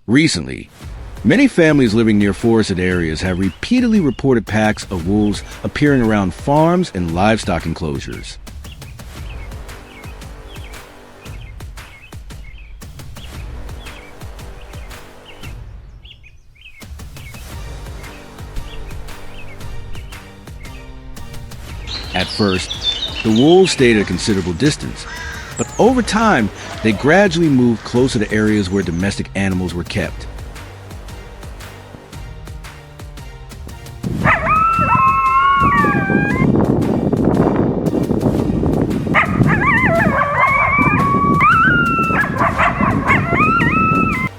Recently, many families living near forested areas have repeatedly reported packs of wolves appearing around farms and livestock enclosures. At first, the wolves stayed at a considerable distance, but over time, they gradually moved closer to areas where domestic animals were kept.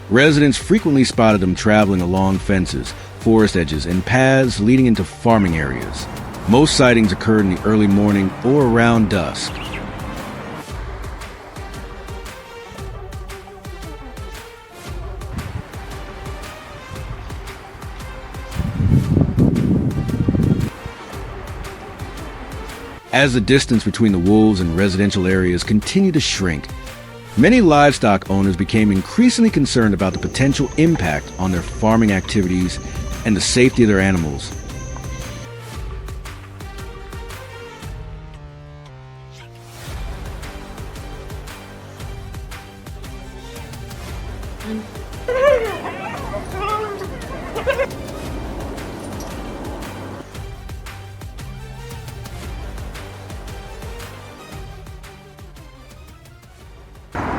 Residents frequently spotted them traveling along fences, forest edges, and paths leading into farming areas. Most sightings occurred in the early morning or around dusk. As the distance between the wolves and residential areas continued to shrink, many livestock owners became increasingly concerned about the potential impact on their farming activities and the safety of their animals.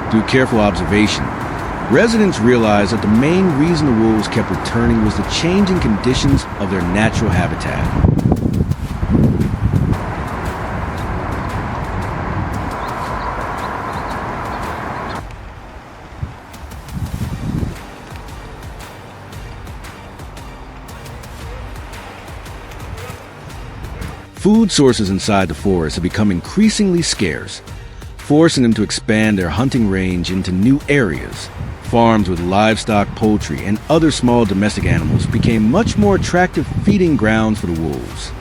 Through careful observation, residents realized that the main reason the wolves kept returning was the changing conditions of their natural habitat. Food sources inside the forest have become increasingly scarce, forcing them to expand their hunting range into new areas. Farms with livestock, poultry, and other small domestic animals became much more attractive feeding grounds for the wolves.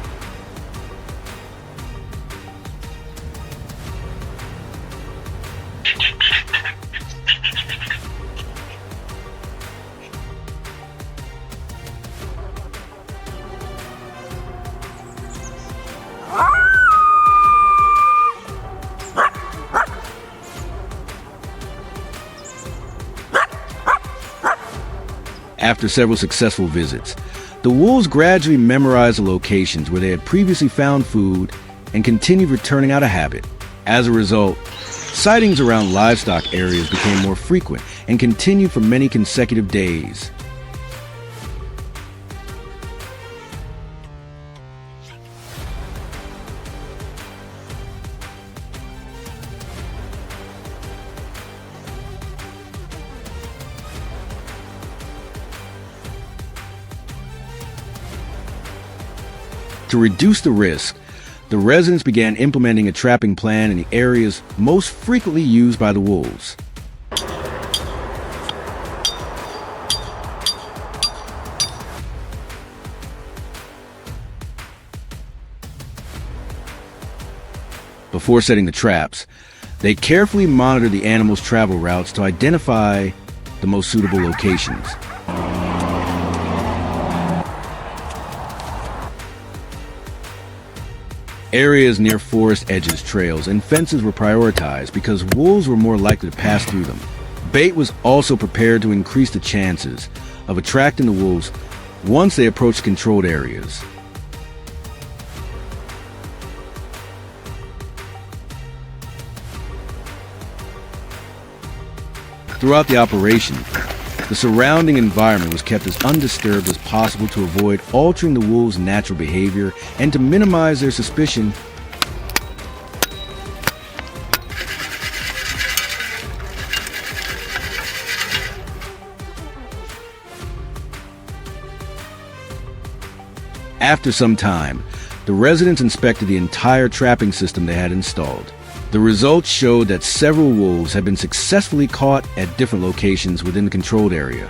After several successful visits, the wolves gradually memorized the locations where they had previously found food and continued returning out of habit. As a result, sightings around livestock areas became more frequent and continued for many consecutive days. To reduce the risk, the residents began implementing a trapping plan in the areas most frequently used by the wolves. Before setting the traps, they carefully monitored the animals' travel routes to identify the most suitable locations. Areas near forest edges, trails, and fences were prioritized because wolves were more likely to pass through them. Bait was also prepared to increase the chances of attracting the wolves once they approached controlled areas. Throughout the operation, the surrounding environment was kept as undisturbed as possible to avoid altering the wolves' natural behavior and to minimize their suspicion. After some time, the residents inspected the entire trapping system they had installed. The results showed that several wolves had been successfully caught at different locations within the controlled area.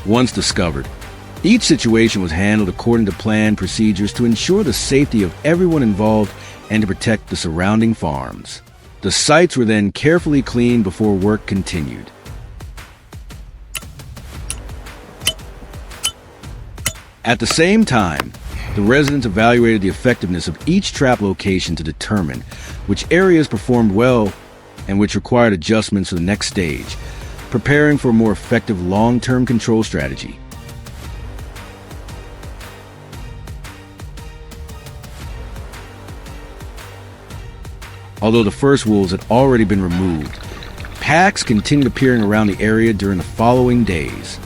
Once discovered, Each situation was handled according to planned procedures to ensure the safety of everyone involved and to protect the surrounding farms. The sites were then carefully cleaned before work continued. At the same time, the residents evaluated the effectiveness of each trap location to determine which areas performed well and which required adjustments for the next stage, preparing for a more effective long-term control strategy. Although the first wolves had already been removed, packs continued appearing around the area during the following days.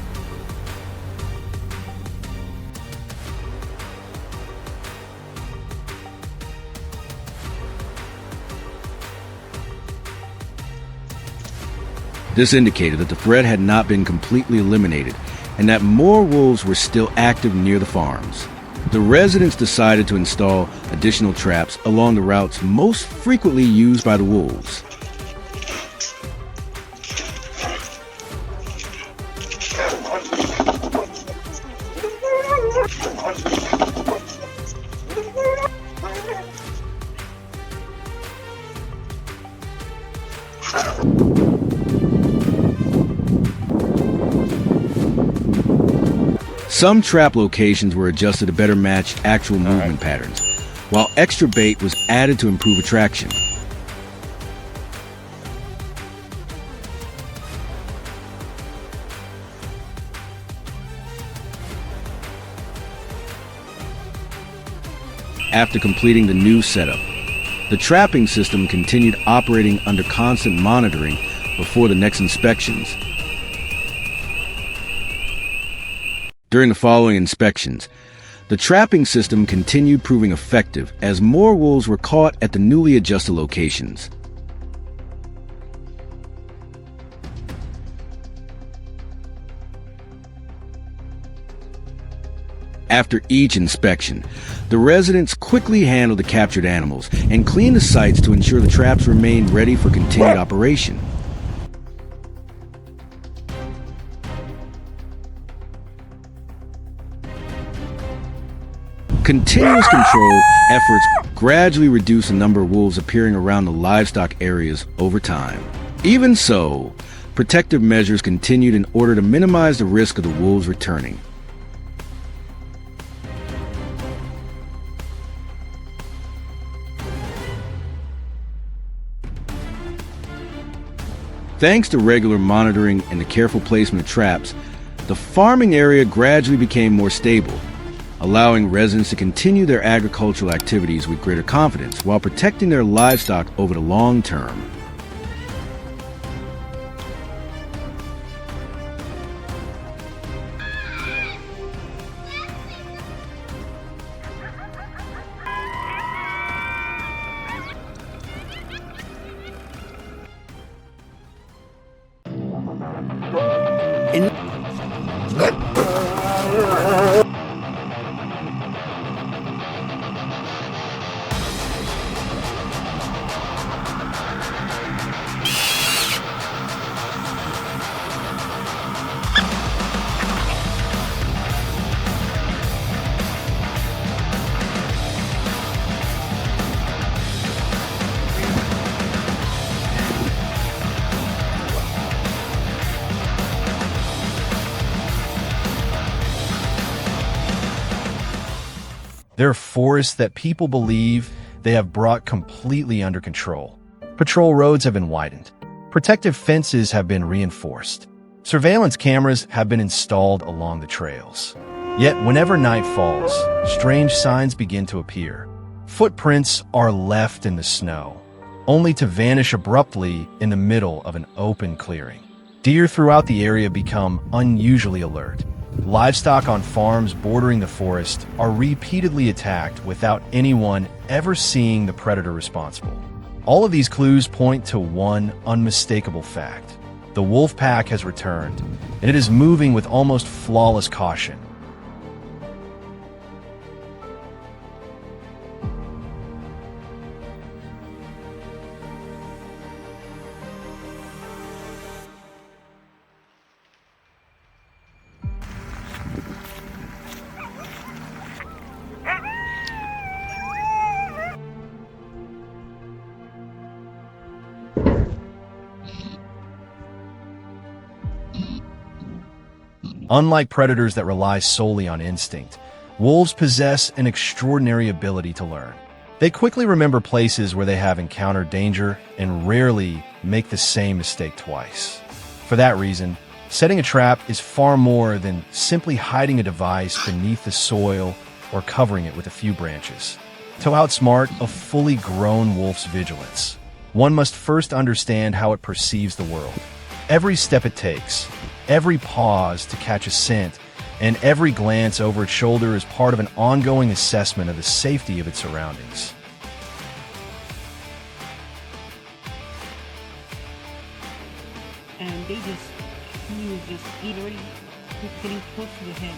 This indicated that the threat had not been completely eliminated and that more wolves were still active near the farms. The residents decided to install additional traps along the routes most frequently used by the wolves. Some trap locations were adjusted to better match actual movement patterns, while extra bait was added to improve attraction. After completing the new setup, the trapping system continued operating under constant monitoring before the next inspections. During the following inspections, the trapping system continued proving effective as more wolves were caught at the newly adjusted locations. After each inspection, the residents quickly handled the captured animals and cleaned the sites to ensure the traps remained ready for continued operation. Continuous control efforts gradually reduced the number of wolves appearing around the livestock areas over time. Even so, protective measures continued in order to minimize the risk of the wolves returning. Thanks to regular monitoring and the careful placement of traps, the farming area gradually became more stable, allowing residents to continue their agricultural activities with greater confidence while protecting their livestock over the long term. There are forests that people believe they have brought completely under control. Patrol roads have been widened. Protective fences have been reinforced. Surveillance cameras have been installed along the trails. Yet whenever night falls, strange signs begin to appear. Footprints are left in the snow, only to vanish abruptly in the middle of an open clearing. Deer throughout the area become unusually alert. Livestock on farms bordering the forest are repeatedly attacked without anyone ever seeing the predator responsible. All of these clues point to one unmistakable fact. The wolf pack has returned, and it is moving with almost flawless caution. Unlike predators that rely solely on instinct, wolves possess an extraordinary ability to learn. They quickly remember places where they have encountered danger and rarely make the same mistake twice. For that reason, setting a trap is far more than simply hiding a device beneath the soil or covering it with a few branches. To outsmart a fully grown wolf's vigilance, one must first understand how it perceives the world. Every step it takes, every pause to catch a scent, and every glance over its shoulder is part of an ongoing assessment of the safety of its surroundings. And he was just already getting close to the head.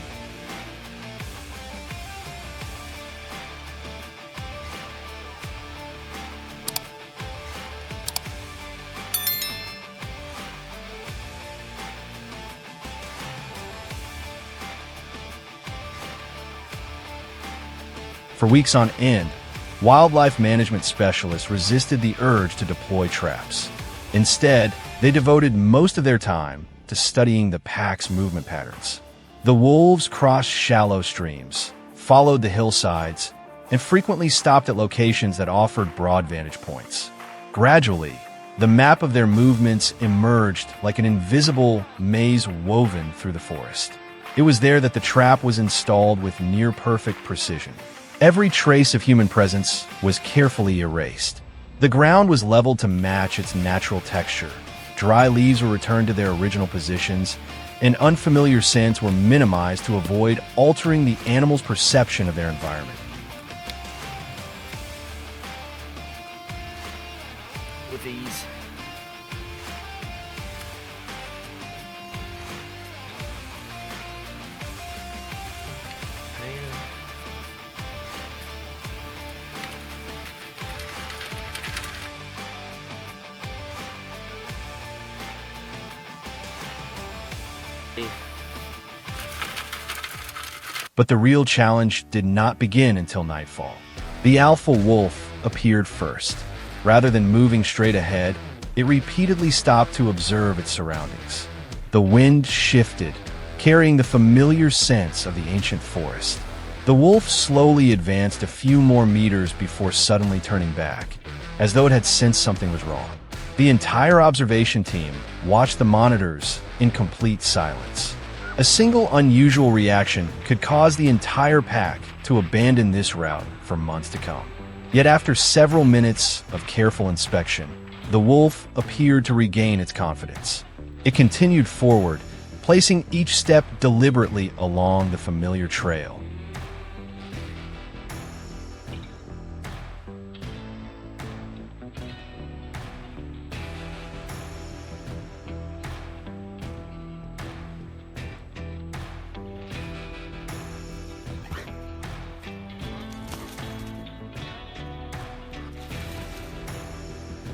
For weeks on end, wildlife management specialists resisted the urge to deploy traps. Instead, they devoted most of their time to studying the pack's movement patterns. The wolves crossed shallow streams, followed the hillsides, and frequently stopped at locations that offered broad vantage points. Gradually, the map of their movements emerged like an invisible maze woven through the forest. It was there that the trap was installed with near-perfect precision. Every trace of human presence was carefully erased. The ground was leveled to match its natural texture. Dry leaves were returned to their original positions, and unfamiliar scents were minimized to avoid altering the animal's perception of their environment. With ease. But the real challenge did not begin until nightfall. The alpha wolf appeared first. Rather than moving straight ahead, it repeatedly stopped to observe its surroundings. The wind shifted, carrying the familiar scents of the ancient forest. The wolf slowly advanced a few more meters before suddenly turning back, as though it had sensed something was wrong. The entire observation team watched the monitors in complete silence. A single unusual reaction could cause the entire pack to abandon this route for months to come. Yet after several minutes of careful inspection, the wolf appeared to regain its confidence. It continued forward, placing each step deliberately along the familiar trail.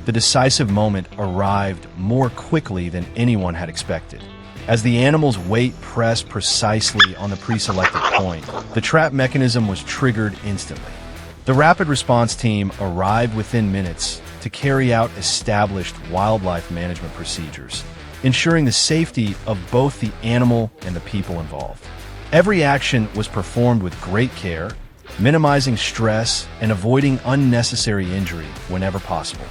The decisive moment arrived more quickly than anyone had expected. As the animal's weight pressed precisely on the pre-selected point, the trap mechanism was triggered instantly. The rapid response team arrived within minutes to carry out established wildlife management procedures, ensuring the safety of both the animal and the people involved. Every action was performed with great care, minimizing stress and avoiding unnecessary injury whenever possible.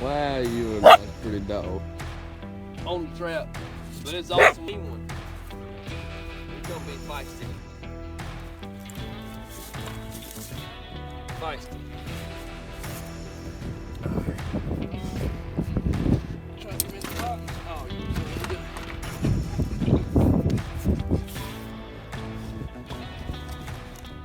Wow, you are pretty dog. On the trap, but it's also me one. It's gonna be feisty. Feisty. Trying to get the box. Oh,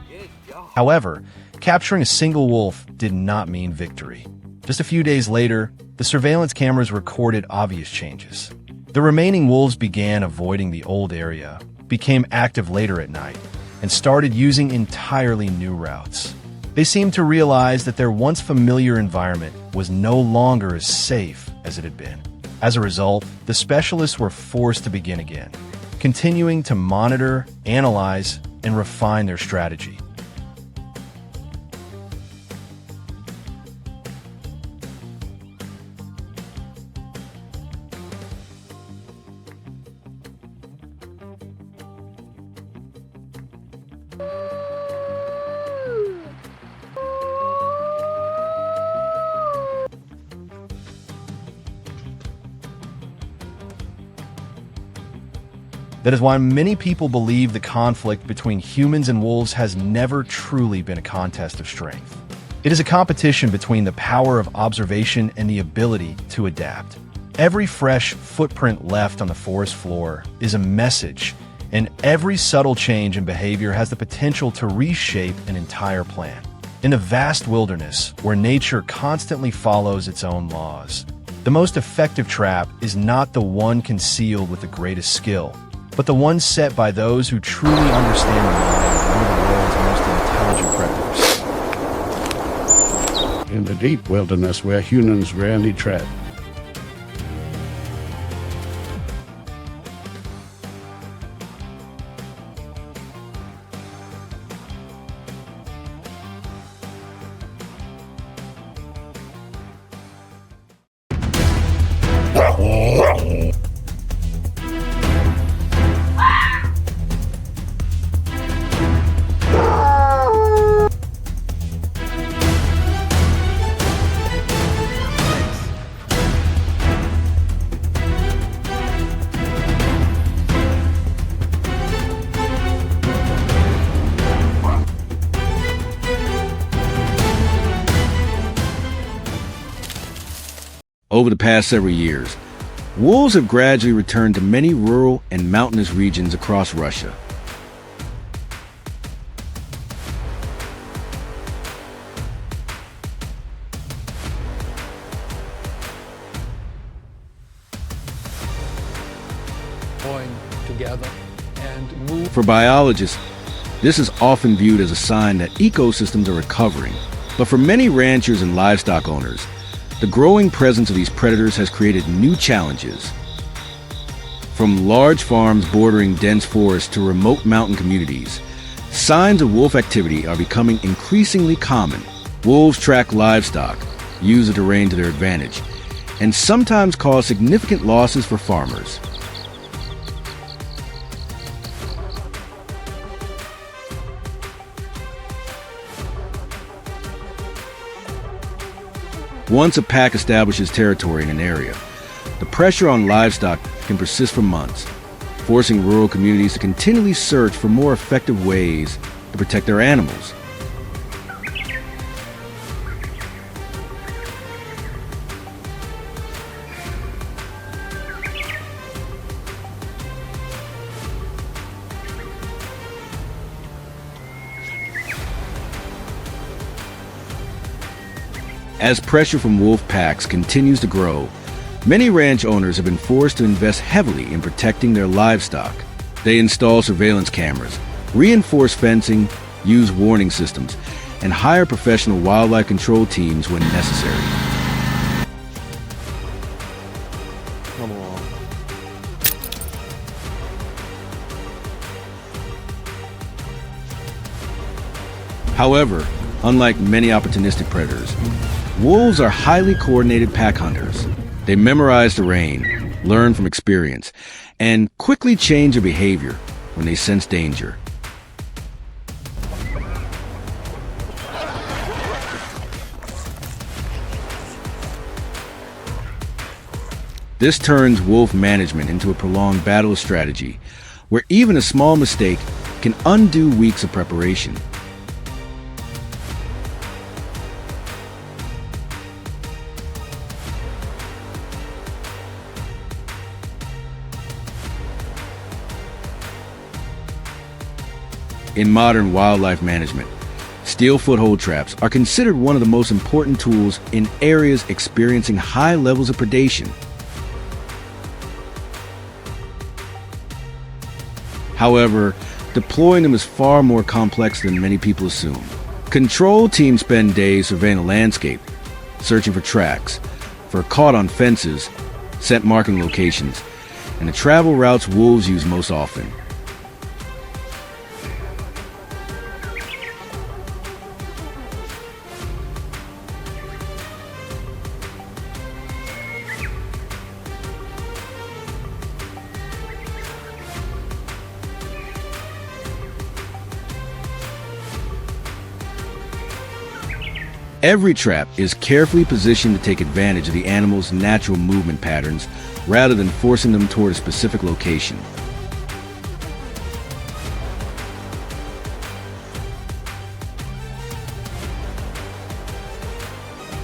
good God. However, capturing a single wolf did not mean victory. Just a few days later, the surveillance cameras recorded obvious changes. The remaining wolves began avoiding the old area, became active later at night, and started using entirely new routes. They seemed to realize that their once familiar environment was no longer as safe as it had been. As a result, the specialists were forced to begin again, continuing to monitor, analyze, and refine their strategy. That is why many people believe the conflict between humans and wolves has never truly been a contest of strength. It is a competition between the power of observation and the ability to adapt. Every fresh footprint left on the forest floor is a message, and every subtle change in behavior has the potential to reshape an entire plan. In a vast wilderness where nature constantly follows its own laws, the most effective trap is not the one concealed with the greatest skill, but the one set by those who truly understand the mind of one of the world's most intelligent predators. In the deep wilderness where humans rarely tread. Over the past several years, wolves have gradually returned to many rural and mountainous regions across Russia. Going together and move. For biologists, this is often viewed as a sign that ecosystems are recovering. But for many ranchers and livestock owners, the growing presence of these predators has created new challenges. From large farms bordering dense forests to remote mountain communities, signs of wolf activity are becoming increasingly common. Wolves track livestock, use the terrain to their advantage, and sometimes cause significant losses for farmers. Once a pack establishes territory in an area, the pressure on livestock can persist for months, forcing rural communities to continually search for more effective ways to protect their animals. As pressure from wolf packs continues to grow, many ranch owners have been forced to invest heavily in protecting their livestock. They install surveillance cameras, reinforce fencing, use warning systems, and hire professional wildlife control teams when necessary. Come on. However, unlike many opportunistic predators, wolves are highly coordinated pack hunters. They memorize terrain, learn from experience, and quickly change their behavior when they sense danger. This turns wolf management into a prolonged battle strategy, where even a small mistake can undo weeks of preparation. In modern wildlife management, steel foothold traps are considered one of the most important tools in areas experiencing high levels of predation. However, deploying them is far more complex than many people assume. Control teams spend days surveying the landscape, searching for tracks, for caught on fences, scent marking locations, and the travel routes wolves use most often. Every trap is carefully positioned to take advantage of the animal's natural movement patterns rather than forcing them toward a specific location.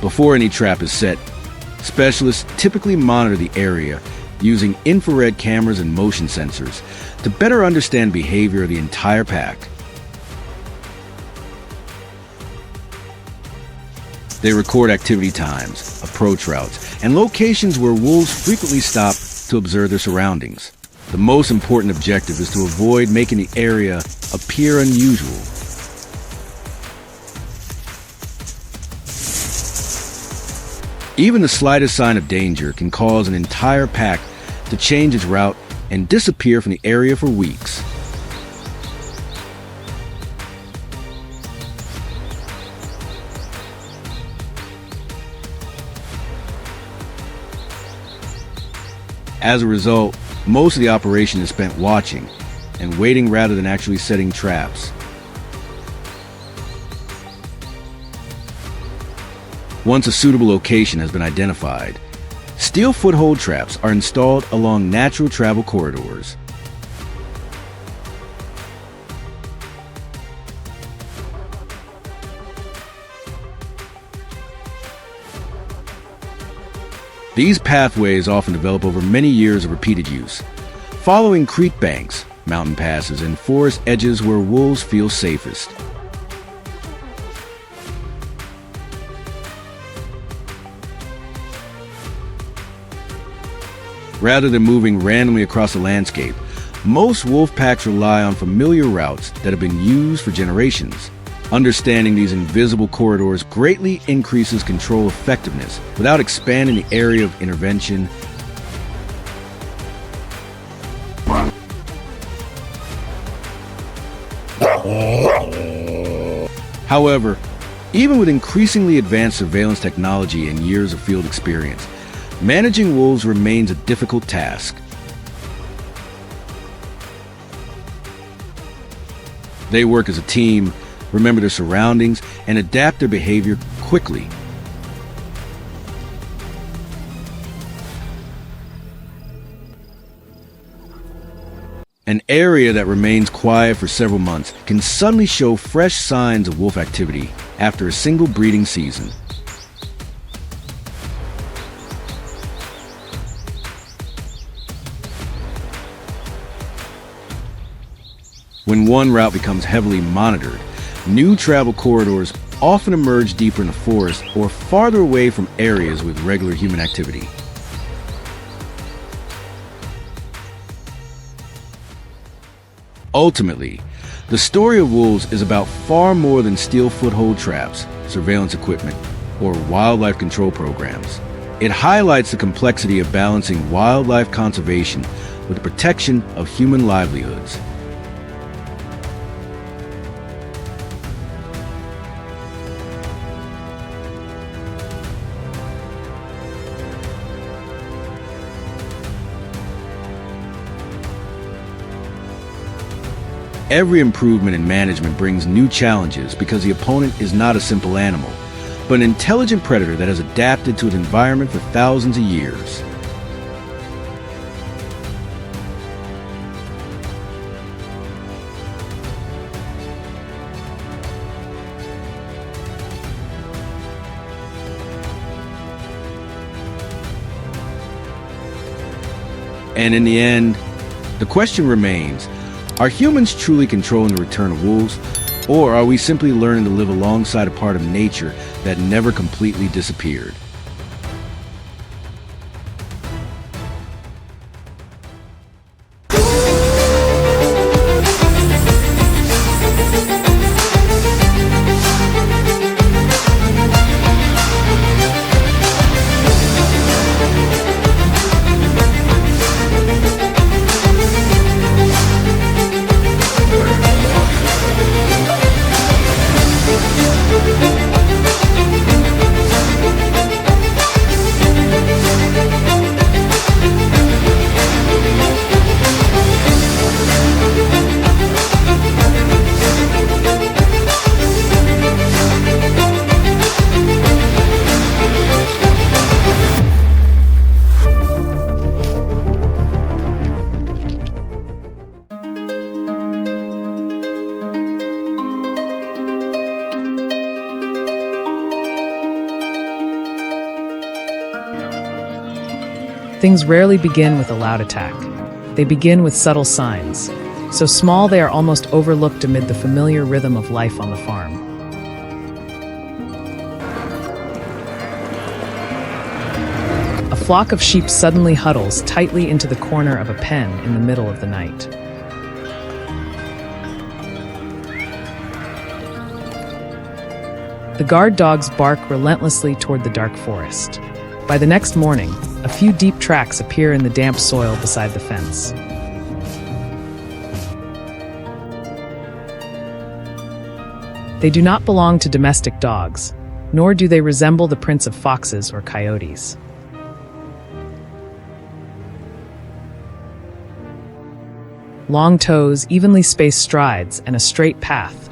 Before any trap is set, specialists typically monitor the area using infrared cameras and motion sensors to better understand behavior of the entire pack. They record activity times, approach routes, and locations where wolves frequently stop to observe their surroundings. The most important objective is to avoid making the area appear unusual. Even the slightest sign of danger can cause an entire pack to change its route and disappear from the area for weeks. As a result, most of the operation is spent watching and waiting rather than actually setting traps. Once a suitable location has been identified, steel foothold traps are installed along natural travel corridors. These pathways often develop over many years of repeated use, following creek banks, mountain passes, and forest edges where wolves feel safest. Rather than moving randomly across the landscape, most wolf packs rely on familiar routes that have been used for generations. Understanding these invisible corridors greatly increases control effectiveness without expanding the area of intervention. However, even with increasingly advanced surveillance technology and years of field experience, managing wolves remains a difficult task. They work as a team, remember their surroundings, and adapt their behavior quickly. An area that remains quiet for several months can suddenly show fresh signs of wolf activity after a single breeding season. When one route becomes heavily monitored, new travel corridors often emerge deeper in the forest or farther away from areas with regular human activity. Ultimately, the story of wolves is about far more than steel foothold traps, surveillance equipment, or wildlife control programs. It highlights the complexity of balancing wildlife conservation with the protection of human livelihoods. Every improvement in management brings new challenges because the opponent is not a simple animal, but an intelligent predator that has adapted to its environment for thousands of years. And in the end, the question remains, are humans truly controlling the return of wolves, or are we simply learning to live alongside a part of nature that never completely disappeared? Things rarely begin with a loud attack. They begin with subtle signs, so small they are almost overlooked amid the familiar rhythm of life on the farm. A flock of sheep suddenly huddles tightly into the corner of a pen in the middle of the night. The guard dogs bark relentlessly toward the dark forest. By the next morning, a few deep tracks appear in the damp soil beside the fence. They do not belong to domestic dogs, nor do they resemble the prints of foxes or coyotes. Long toes, evenly spaced strides, and a straight path,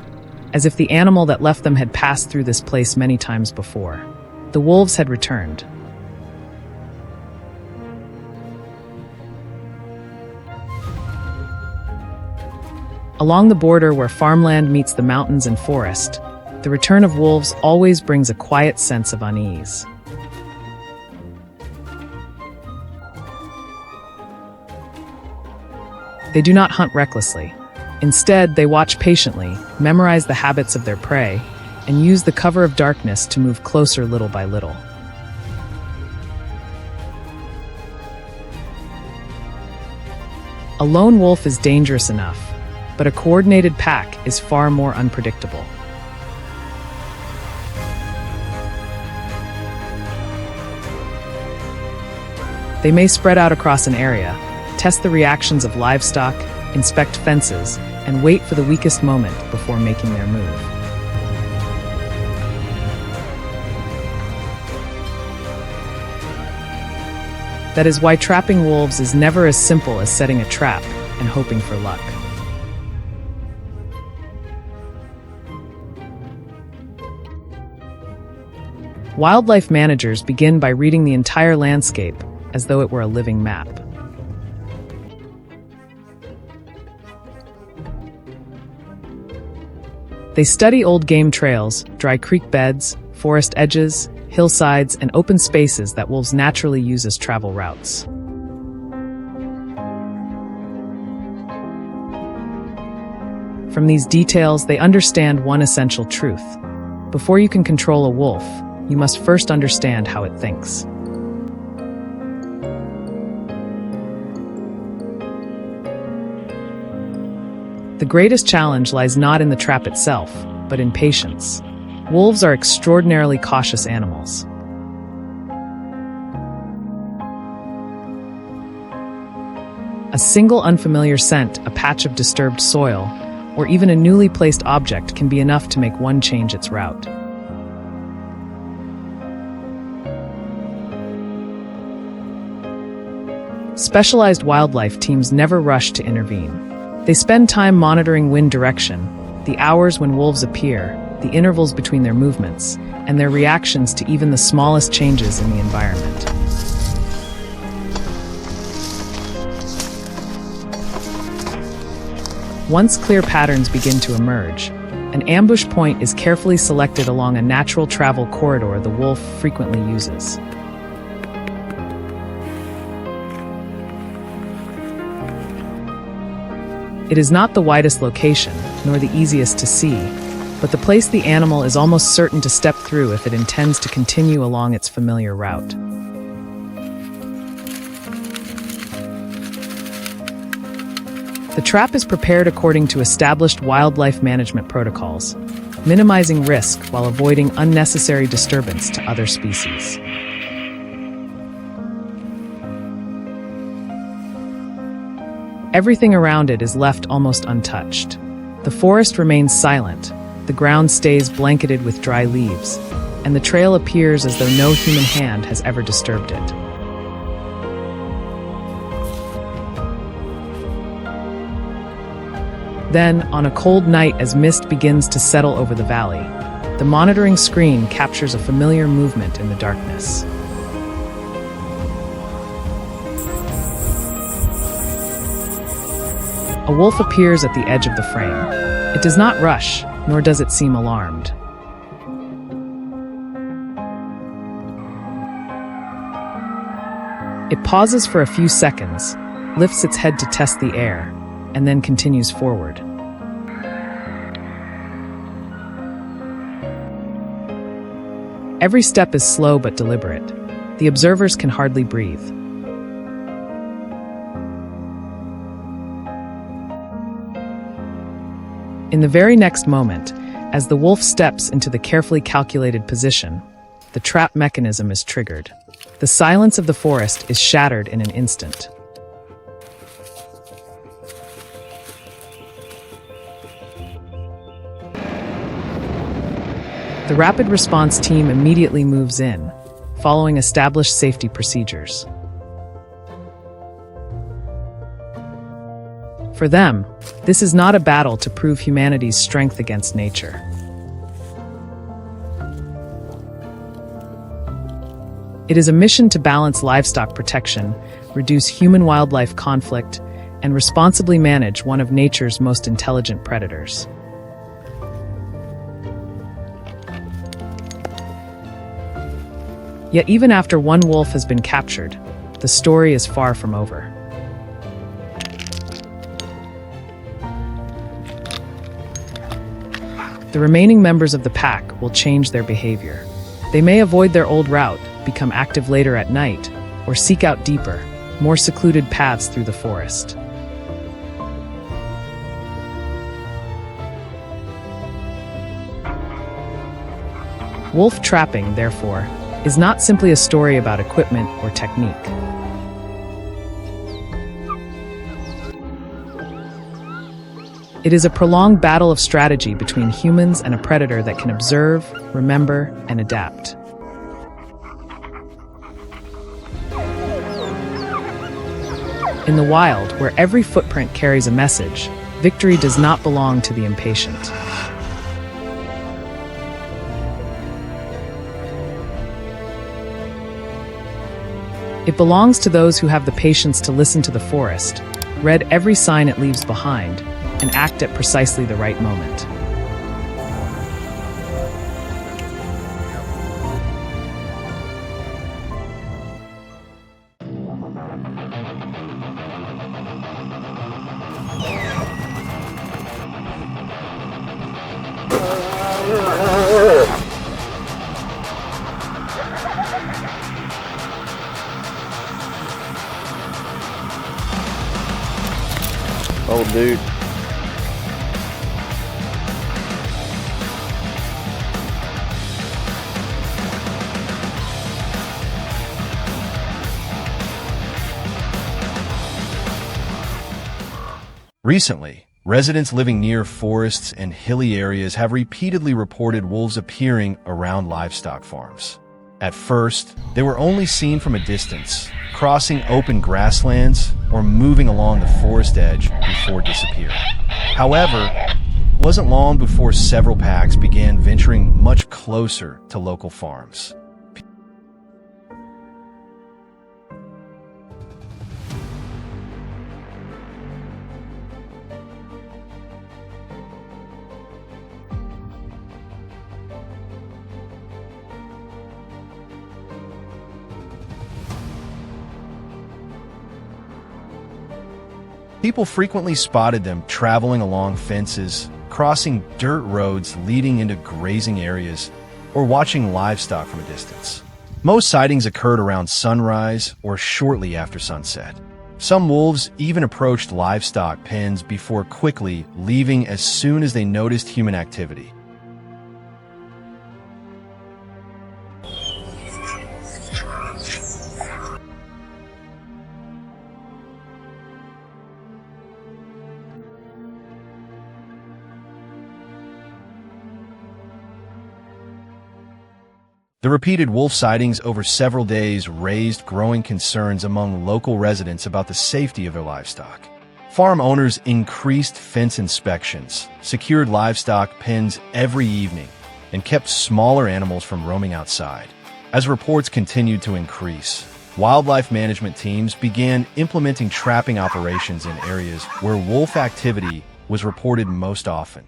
as if the animal that left them had passed through this place many times before. The wolves had returned. Along the border where farmland meets the mountains and forest, the return of wolves always brings a quiet sense of unease. They do not hunt recklessly. Instead, they watch patiently, memorize the habits of their prey, and use the cover of darkness to move closer little by little. A lone wolf is dangerous enough, but a coordinated pack is far more unpredictable. They may spread out across an area, test the reactions of livestock, inspect fences, and wait for the weakest moment before making their move. That is why trapping wolves is never as simple as setting a trap and hoping for luck. Wildlife managers begin by reading the entire landscape as though it were a living map. They study old game trails, dry creek beds, forest edges, hillsides, and open spaces that wolves naturally use as travel routes. From these details, they understand one essential truth. Before you can control a wolf, you must first understand how it thinks. The greatest challenge lies not in the trap itself, but in patience. Wolves are extraordinarily cautious animals. A single unfamiliar scent, a patch of disturbed soil, or even a newly placed object can be enough to make one change its route. Specialized wildlife teams never rush to intervene. They spend time monitoring wind direction, the hours when wolves appear, the intervals between their movements, and their reactions to even the smallest changes in the environment. Once clear patterns begin to emerge, an ambush point is carefully selected along a natural travel corridor the wolf frequently uses. It is not the widest location, nor the easiest to see, but the place the animal is almost certain to step through if it intends to continue along its familiar route. The trap is prepared according to established wildlife management protocols, minimizing risk while avoiding unnecessary disturbance to other species. Everything around it is left almost untouched. The forest remains silent, the ground stays blanketed with dry leaves, and the trail appears as though no human hand has ever disturbed it. Then, on a cold night as mist begins to settle over the valley, the monitoring screen captures a familiar movement in the darkness. A wolf appears at the edge of the frame. It does not rush, nor does it seem alarmed. It pauses for a few seconds, lifts its head to test the air, and then continues forward. Every step is slow but deliberate. The observers can hardly breathe. In the very next moment, as the wolf steps into the carefully calculated position, the trap mechanism is triggered. The silence of the forest is shattered in an instant. The rapid response team immediately moves in, following established safety procedures. For them, this is not a battle to prove humanity's strength against nature. It is a mission to balance livestock protection, reduce human-wildlife conflict, and responsibly manage one of nature's most intelligent predators. Yet even after one wolf has been captured, the story is far from over. The remaining members of the pack will change their behavior. They may avoid their old route, become active later at night, or seek out deeper, more secluded paths through the forest. Wolf trapping, therefore, is not simply a story about equipment or technique. It is a prolonged battle of strategy between humans and a predator that can observe, remember, and adapt. In the wild, where every footprint carries a message, victory does not belong to the impatient. It belongs to those who have the patience to listen to the forest, read every sign it leaves behind, and act at precisely the right moment. Oh, dude. Recently, residents living near forests and hilly areas have repeatedly reported wolves appearing around livestock farms. At first, they were only seen from a distance, crossing open grasslands or moving along the forest edge before disappearing. However, it wasn't long before several packs began venturing much closer to local farms. People frequently spotted them traveling along fences, crossing dirt roads leading into grazing areas, or watching livestock from a distance. Most sightings occurred around sunrise or shortly after sunset. Some wolves even approached livestock pens before quickly leaving as soon as they noticed human activity. The repeated wolf sightings over several days raised growing concerns among local residents about the safety of their livestock. Farm owners increased fence inspections, secured livestock pens every evening, and kept smaller animals from roaming outside. As reports continued to increase, wildlife management teams began implementing trapping operations in areas where wolf activity was reported most often.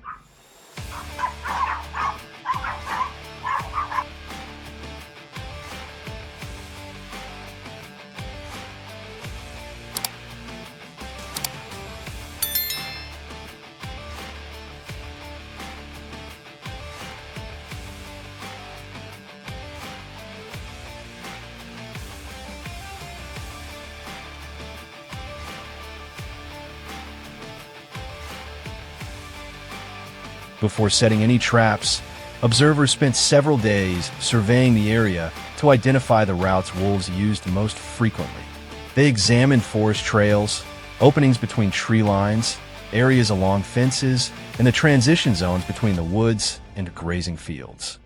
Before setting any traps, observers spent several days surveying the area to identify the routes wolves used most frequently. They examined forest trails, openings between tree lines, areas along fences, and the transition zones between the woods and grazing fields.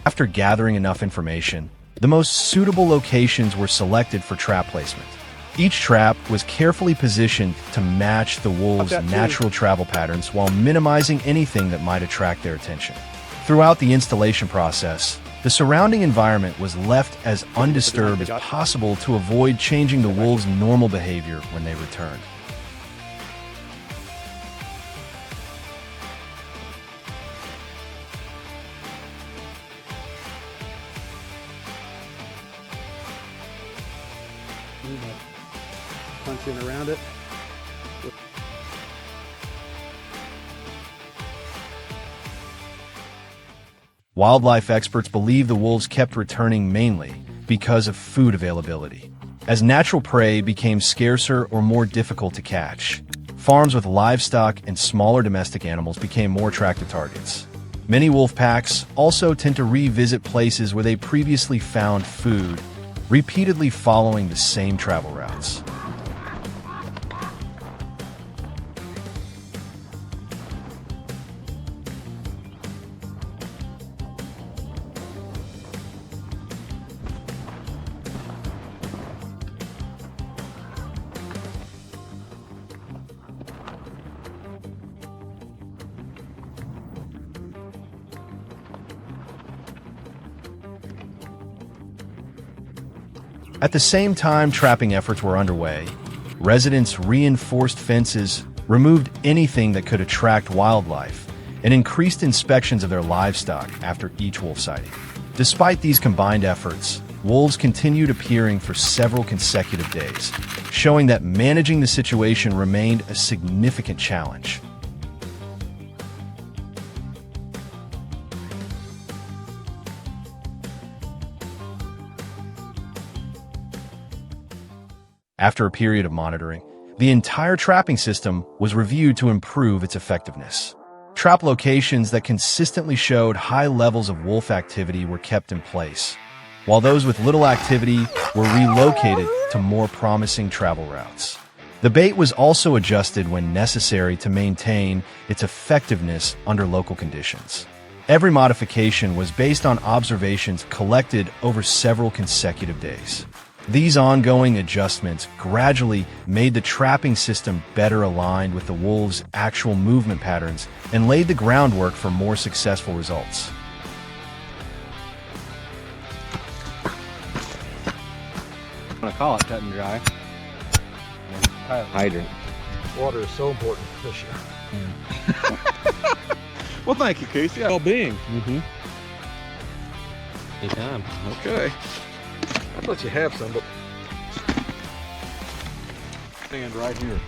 After gathering enough information, the most suitable locations were selected for trap placement. Each trap was carefully positioned to match the wolves' natural travel patterns while minimizing anything that might attract their attention. Throughout the installation process, the surrounding environment was left as undisturbed as possible to avoid changing the wolves' normal behavior when they returned. Punch in around it. Wildlife experts believe the wolves kept returning mainly because of food availability. As natural prey became scarcer or more difficult to catch, farms with livestock and smaller domestic animals became more attractive targets. Many wolf packs also tend to revisit places where they previously found food, repeatedly following the same travel routes. At the same time trapping efforts were underway, residents reinforced fences, removed anything that could attract wildlife, and increased inspections of their livestock after each wolf sighting. Despite these combined efforts, wolves continued appearing for several consecutive days, showing that managing the situation remained a significant challenge. After a period of monitoring, the entire trapping system was reviewed to improve its effectiveness. Trap locations that consistently showed high levels of wolf activity were kept in place, while those with little activity were relocated to more promising travel routes. The bait was also adjusted when necessary to maintain its effectiveness under local conditions. Every modification was based on observations collected over several consecutive days. These ongoing adjustments gradually made the trapping system better aligned with the wolves' actual movement patterns and laid the groundwork for more successful results. I'm gonna call it cut and dry. Hydrant. Water is so important this year. Well, thank you, Casey. Well-being. Anytime. Okay. I'd let you have some, but stand right here.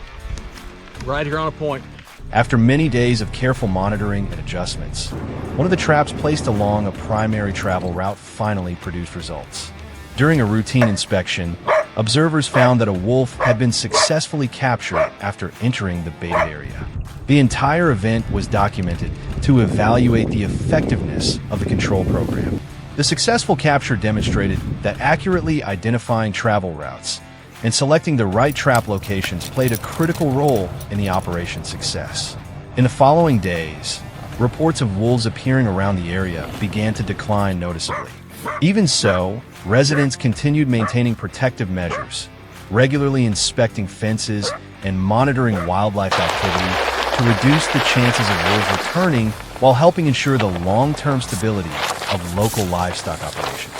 Right here on a point. After many days of careful monitoring and adjustments, one of the traps placed along a primary travel route finally produced results. During a routine inspection, observers found that a wolf had been successfully captured after entering the baited area. The entire event was documented to evaluate the effectiveness of the control program. The successful capture demonstrated that accurately identifying travel routes and selecting the right trap locations played a critical role in the operation's success. In the following days, reports of wolves appearing around the area began to decline noticeably. Even so, residents continued maintaining protective measures, regularly inspecting fences and monitoring wildlife activity to reduce the chances of wolves returning while helping ensure the long-term stability of local livestock operations.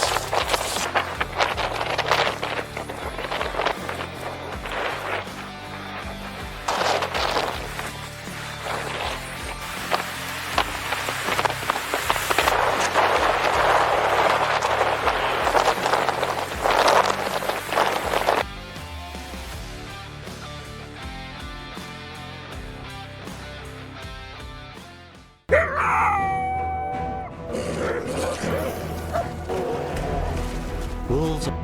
Wolves. Real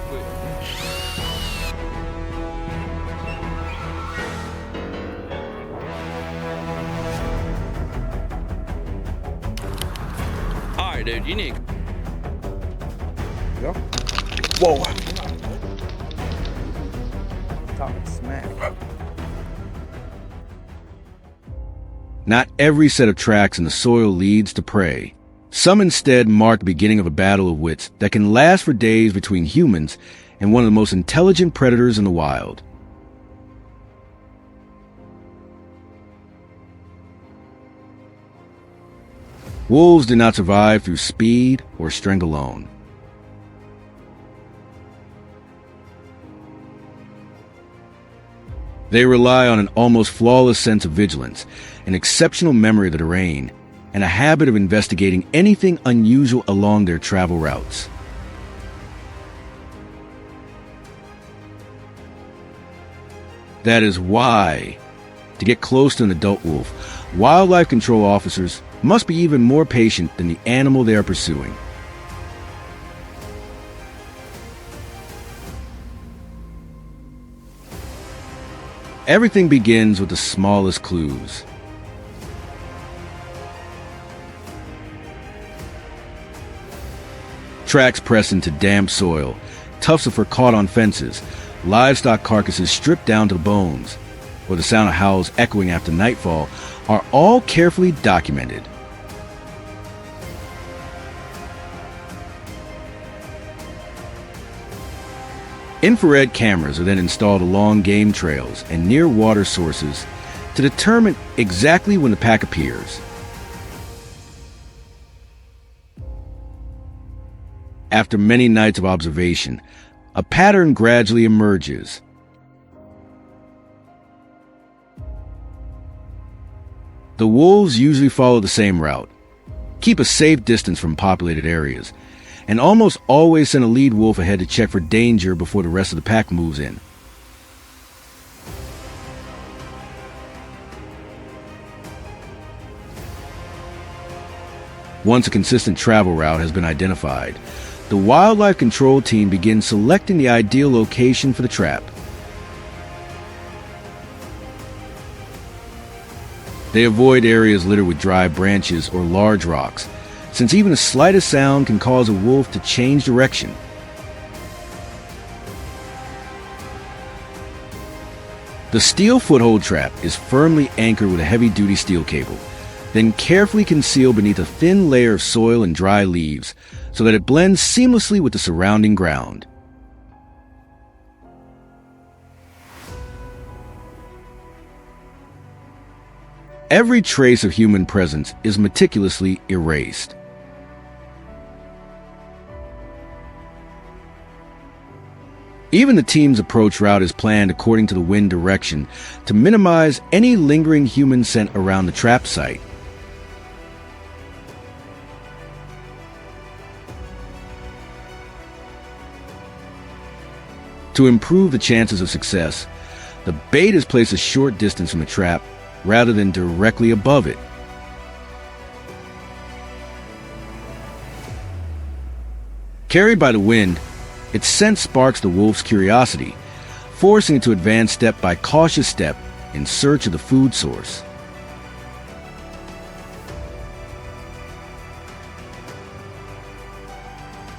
quick. All right, dude, you need. Whoa. Talking smack. Not every set of tracks in the soil leads to prey. Some instead mark the beginning of a battle of wits that can last for days between humans and one of the most intelligent predators in the wild. Wolves do not survive through speed or strength alone. They rely on an almost flawless sense of vigilance, an exceptional memory of the terrain, and a habit of investigating anything unusual along their travel routes. That is why, to get close to an adult wolf, wildlife control officers must be even more patient than the animal they are pursuing. Everything begins with the smallest clues. Tracks pressed into damp soil, tufts of fur caught on fences, livestock carcasses stripped down to the bones, or the sound of howls echoing after nightfall are all carefully documented. Infrared cameras are then installed along game trails and near water sources to determine exactly when the pack appears. After many nights of observation, a pattern gradually emerges. The wolves usually follow the same route, keep a safe distance from populated areas, and almost always send a lead wolf ahead to check for danger before the rest of the pack moves in. Once a consistent travel route has been identified, the wildlife control team begins selecting the ideal location for the trap. They avoid areas littered with dry branches or large rocks, since even the slightest sound can cause a wolf to change direction. The steel foothold trap is firmly anchored with a heavy-duty steel cable, then carefully concealed beneath a thin layer of soil and dry leaves so that it blends seamlessly with the surrounding ground. Every trace of human presence is meticulously erased. Even the team's approach route is planned according to the wind direction to minimize any lingering human scent around the trap site. To improve the chances of success, the bait is placed a short distance from the trap rather than directly above it. Carried by the wind, its scent sparks the wolf's curiosity, forcing it to advance step by cautious step in search of the food source.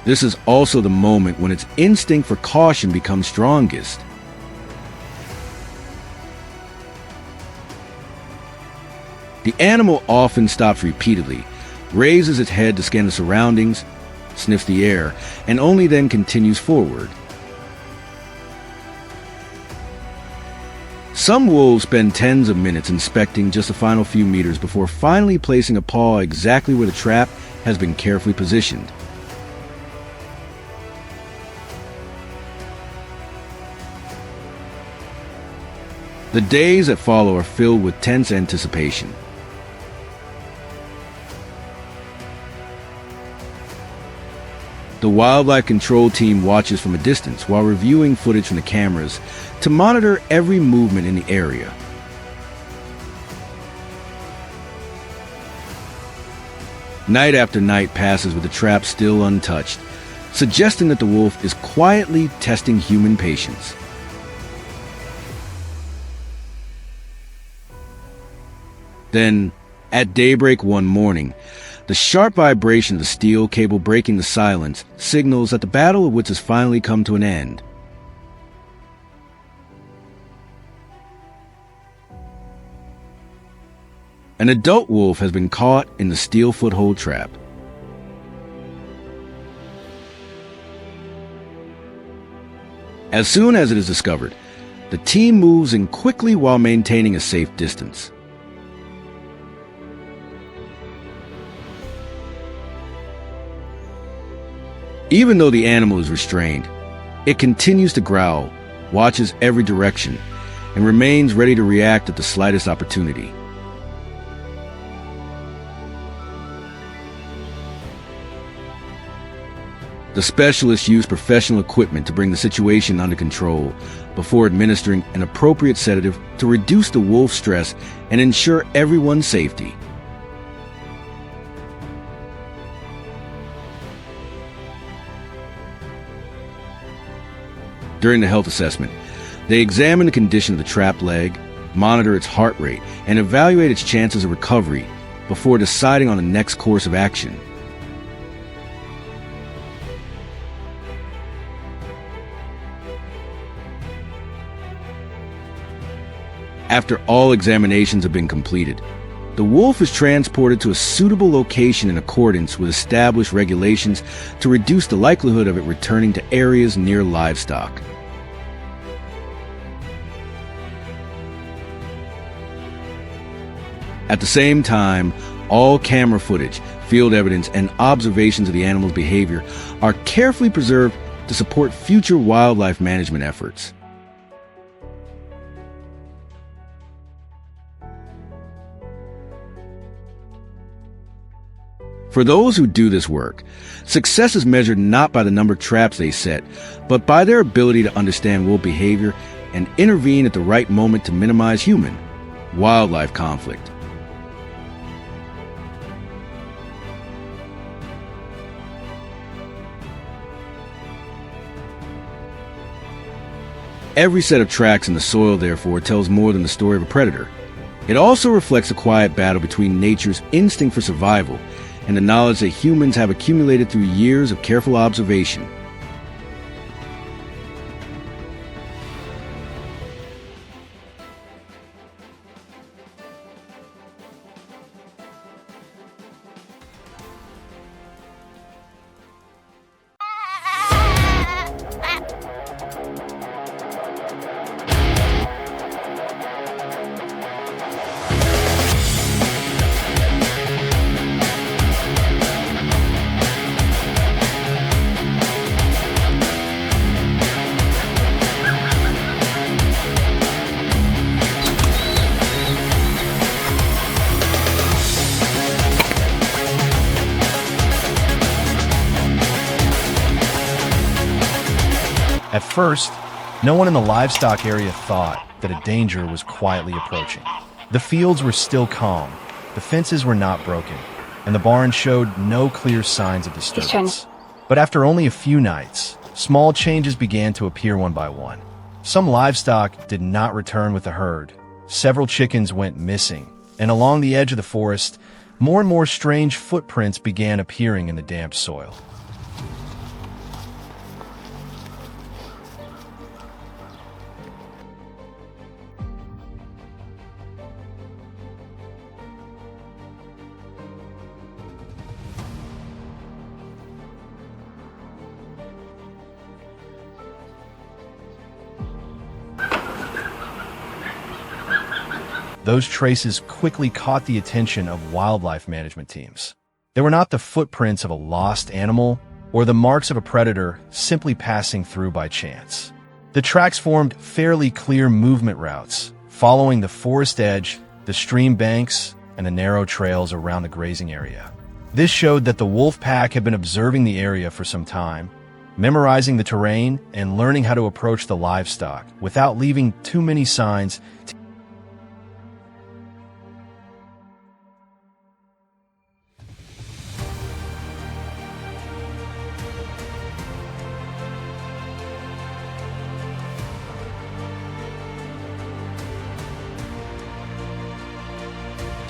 This is also the moment when its instinct for caution becomes strongest. The animal often stops repeatedly, raises its head to scan the surroundings, sniffs the air, and only then continues forward. Some wolves spend tens of minutes inspecting just the final few meters before finally placing a paw exactly where the trap has been carefully positioned. The days that follow are filled with tense anticipation. The wildlife control team watches from a distance while reviewing footage from the cameras to monitor every movement in the area. Night after night passes with the trap still untouched, suggesting that the wolf is quietly testing human patience. Then, at daybreak one morning, the sharp vibration of the steel cable breaking the silence signals that the Battle of Wits has finally come to an end. An adult wolf has been caught in the steel foothold trap. As soon as it is discovered, the team moves in quickly while maintaining a safe distance. Even though the animal is restrained, it continues to growl, watches every direction, and remains ready to react at the slightest opportunity. The specialists use professional equipment to bring the situation under control before administering an appropriate sedative to reduce the wolf's stress and ensure everyone's safety. During the health assessment, they examine the condition of the trapped leg, monitor its heart rate, and evaluate its chances of recovery before deciding on the next course of action. After all examinations have been completed, the wolf is transported to a suitable location in accordance with established regulations to reduce the likelihood of it returning to areas near livestock. At the same time, all camera footage, field evidence, and observations of the animal's behavior are carefully preserved to support future wildlife management efforts. For those who do this work, success is measured not by the number of traps they set, but by their ability to understand wolf behavior and intervene at the right moment to minimize human-wildlife conflict. Every set of tracks in the soil, therefore, tells more than the story of a predator. It also reflects a quiet battle between nature's instinct for survival and the knowledge that humans have accumulated through years of careful observation. At first, no one in the livestock area thought that a danger was quietly approaching. The fields were still calm, the fences were not broken, and the barn showed no clear signs of disturbance. But after only a few nights, small changes began to appear one by one. Some livestock did not return with the herd, several chickens went missing, and along the edge of the forest, more and more strange footprints began appearing in the damp soil. Those traces quickly caught the attention of wildlife management teams. They were not the footprints of a lost animal or the marks of a predator simply passing through by chance. The tracks formed fairly clear movement routes, following the forest edge, the stream banks, and the narrow trails around the grazing area. This showed that the wolf pack had been observing the area for some time, memorizing the terrain and learning how to approach the livestock without leaving too many signs.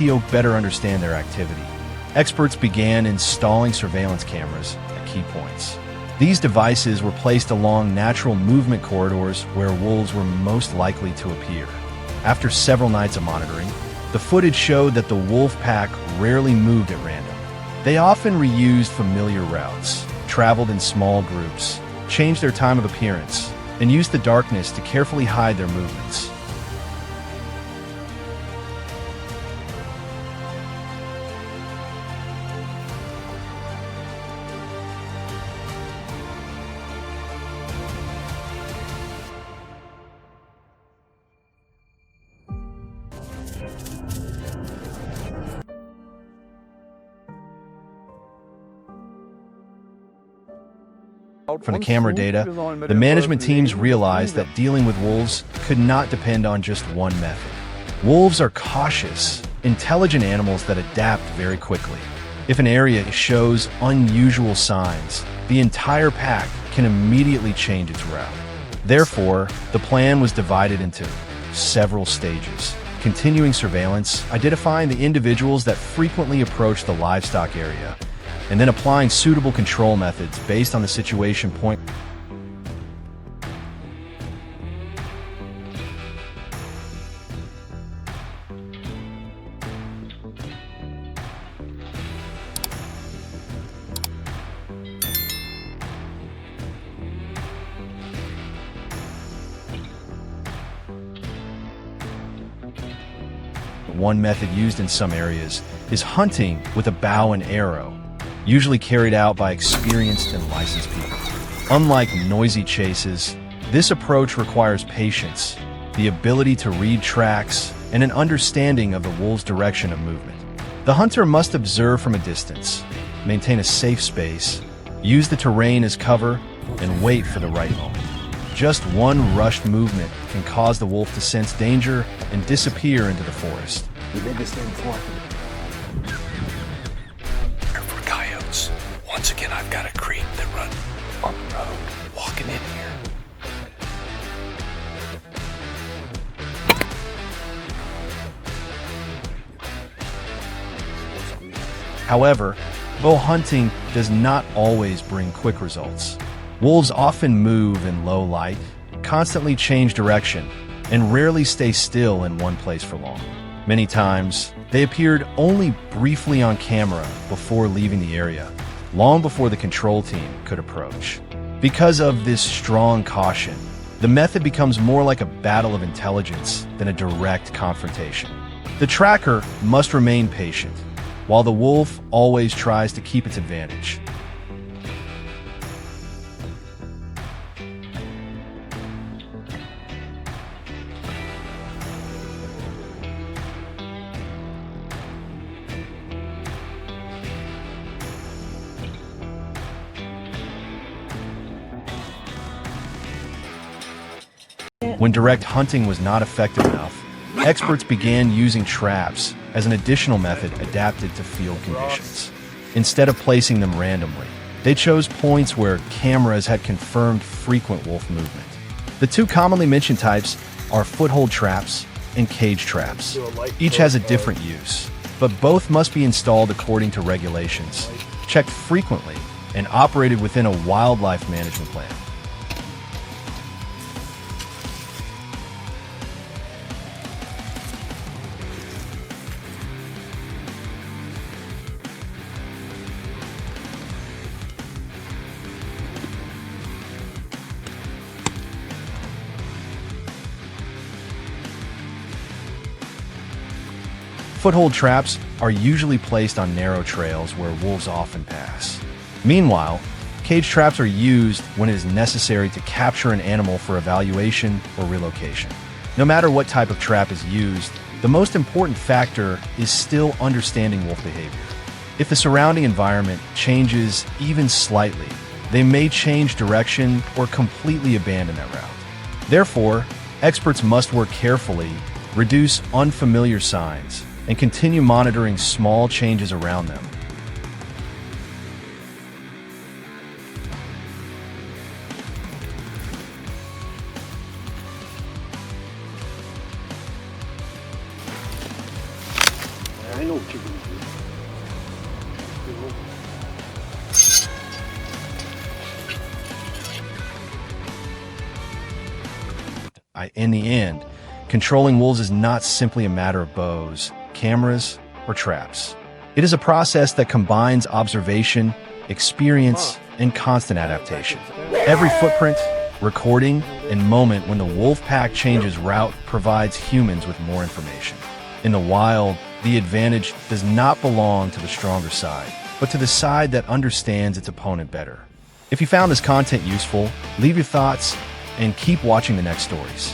the oak better understand their activity. Experts began installing surveillance cameras at key points. These devices were placed along natural movement corridors where wolves were most likely to appear. After several nights of monitoring, the footage showed that the wolf pack rarely moved at random. They often reused familiar routes, traveled in small groups, changed their time of appearance, and used the darkness to carefully hide their movements. From the camera data, the management teams realized that dealing with wolves could not depend on just one method. Wolves are cautious, intelligent animals that adapt very quickly. If an area shows unusual signs, the entire pack can immediately change its route. Therefore, the plan was divided into several stages. Continuing surveillance, identifying the individuals that frequently approach the livestock area, and then applying suitable control methods based on the situation point. One method used in some areas is hunting with a bow and arrow, usually carried out by experienced and licensed people. Unlike noisy chases, this approach requires patience, the ability to read tracks, and an understanding of the wolf's direction of movement. The hunter must observe from a distance, maintain a safe space, use the terrain as cover, and wait for the right moment. Just one rushed movement can cause the wolf to sense danger and disappear into the forest. For coyotes. Once again, I've got a creek that runs on the road. Walking in here. However, bow hunting does not always bring quick results. Wolves often move in low light, constantly change direction, and rarely stay still in one place for long. Many times, they appeared only briefly on camera before leaving the area, long before the control team could approach. Because of this strong caution, the method becomes more like a battle of intelligence than a direct confrontation. The tracker must remain patient, while the wolf always tries to keep its advantage. When direct hunting was not effective enough, experts began using traps as an additional method adapted to field conditions. Instead of placing them randomly, they chose points where cameras had confirmed frequent wolf movement. The two commonly mentioned types are foothold traps and cage traps. Each has a different use, but both must be installed according to regulations, checked frequently, and operated within a wildlife management plan. Foothold traps are usually placed on narrow trails where wolves often pass. Meanwhile, cage traps are used when it is necessary to capture an animal for evaluation or relocation. No matter what type of trap is used, the most important factor is still understanding wolf behavior. If the surrounding environment changes even slightly, they may change direction or completely abandon that route. Therefore, experts must work carefully, reduce unfamiliar signs, and continue monitoring small changes around them. In the end, controlling wolves is not simply a matter of bows, cameras, or traps. It is a process that combines observation, experience, and constant adaptation. Every footprint, recording, and moment when the wolf pack changes route provides humans with more information. In the wild, the advantage does not belong to the stronger side, but to the side that understands its opponent better. If you found this content useful, leave your thoughts and keep watching the next stories.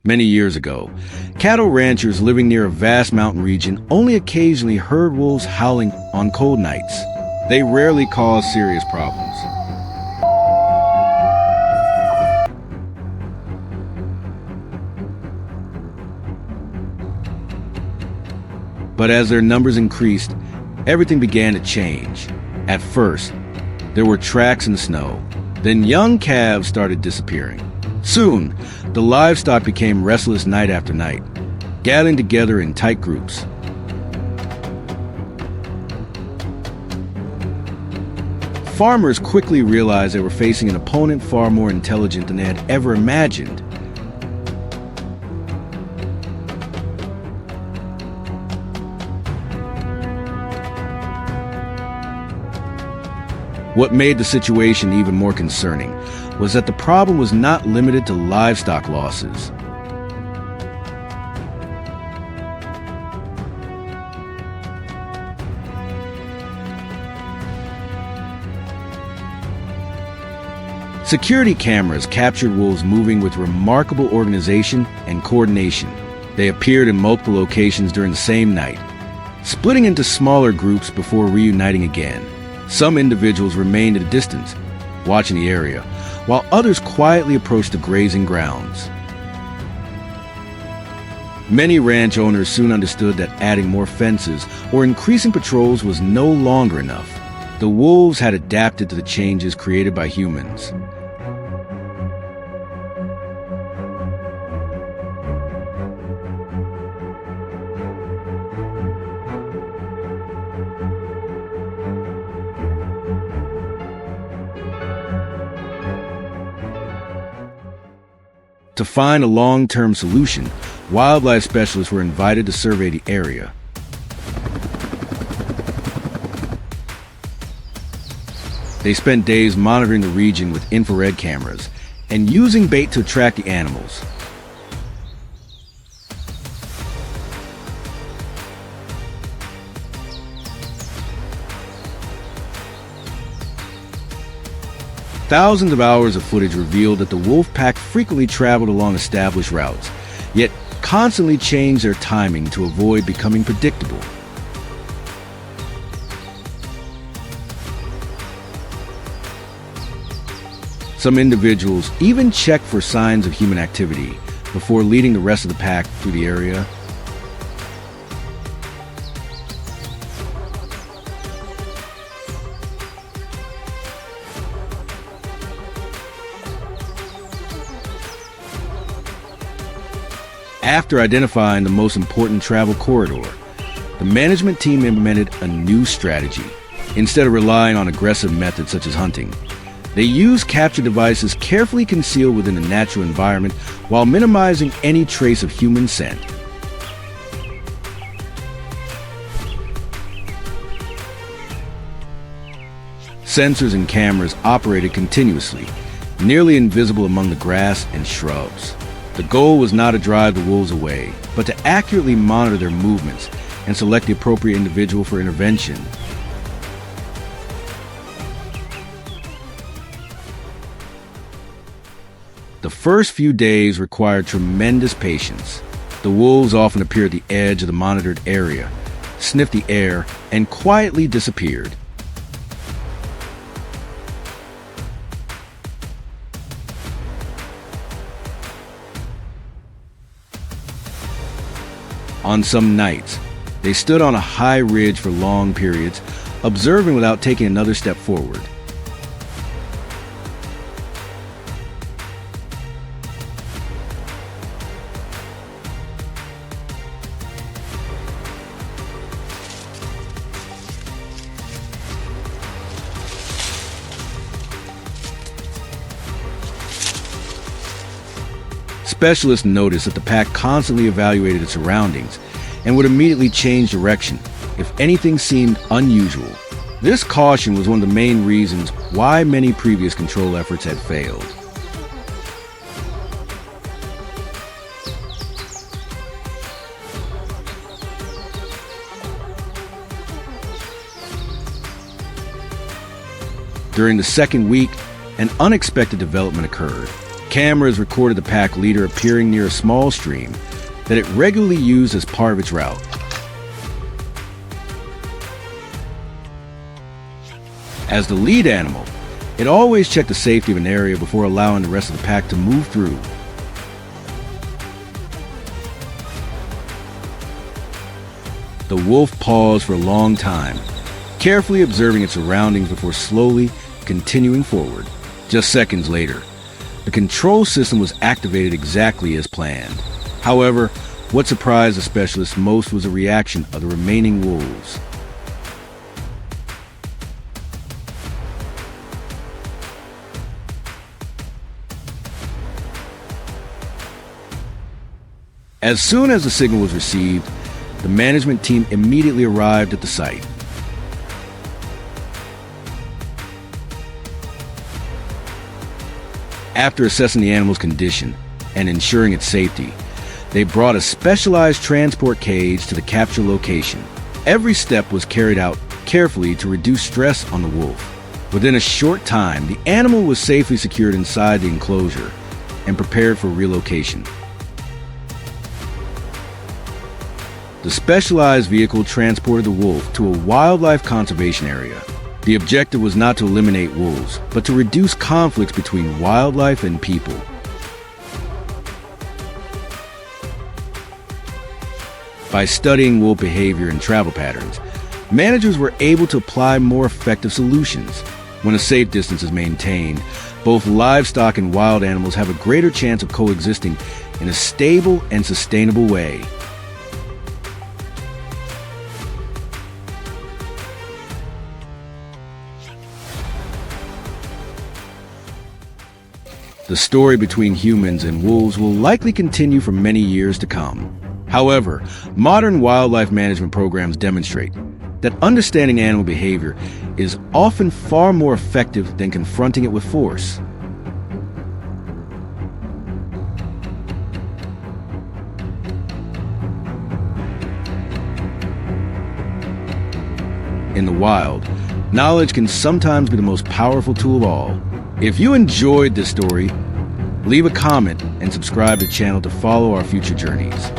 Many years ago, cattle ranchers living near a vast mountain region only occasionally heard wolves howling on cold nights. They rarely caused serious problems. But as their numbers increased, everything began to change. At first, there were tracks in the snow. Then young calves started disappearing. Soon, the livestock became restless night after night, gathering together in tight groups. Farmers quickly realized they were facing an opponent far more intelligent than they had ever imagined. What made the situation even more concerning was that the problem was not limited to livestock losses. Security cameras captured wolves moving with remarkable organization and coordination. They appeared in multiple locations during the same night, splitting into smaller groups before reuniting again. Some individuals remained at a distance, watching the area, while others quietly approached the grazing grounds. Many ranch owners soon understood that adding more fences or increasing patrols was no longer enough. The wolves had adapted to the changes created by humans. To find a long-term solution, wildlife specialists were invited to survey the area. They spent days monitoring the region with infrared cameras and using bait to attract the animals. Thousands of hours of footage revealed that the wolf pack frequently traveled along established routes, yet constantly changed their timing to avoid becoming predictable. Some individuals even checked for signs of human activity before leading the rest of the pack through the area. After identifying the most important travel corridor, the management team implemented a new strategy. Instead of relying on aggressive methods such as hunting, they used capture devices carefully concealed within the natural environment while minimizing any trace of human scent. Sensors and cameras operated continuously, nearly invisible among the grass and shrubs. The goal was not to drive the wolves away, but to accurately monitor their movements and select the appropriate individual for intervention. The first few days required tremendous patience. The wolves often appeared at the edge of the monitored area, sniffed the air, and quietly disappeared. On some nights, they stood on a high ridge for long periods, observing without taking another step forward. Specialists noticed that the pack constantly evaluated its surroundings and would immediately change direction if anything seemed unusual. This caution was one of the main reasons why many previous control efforts had failed. During the second week, an unexpected development occurred. Cameras recorded the pack leader appearing near a small stream that it regularly used as part of its route. As the lead animal, it always checked the safety of an area before allowing the rest of the pack to move through. The wolf paused for a long time, carefully observing its surroundings before slowly continuing forward. Just seconds later, the control system was activated exactly as planned. However, what surprised the specialists most was the reaction of the remaining wolves. As soon as the signal was received, the management team immediately arrived at the site. After assessing the animal's condition and ensuring its safety, they brought a specialized transport cage to the capture location. Every step was carried out carefully to reduce stress on the wolf. Within a short time, the animal was safely secured inside the enclosure and prepared for relocation. The specialized vehicle transported the wolf to a wildlife conservation area. The objective was not to eliminate wolves, but to reduce conflicts between wildlife and people. By studying wolf behavior and travel patterns, managers were able to apply more effective solutions. When a safe distance is maintained, both livestock and wild animals have a greater chance of coexisting in a stable and sustainable way. The story between humans and wolves will likely continue for many years to come. However, modern wildlife management programs demonstrate that understanding animal behavior is often far more effective than confronting it with force. In the wild, knowledge can sometimes be the most powerful tool of all. If you enjoyed this story, leave a comment and subscribe to the channel to follow our future journeys.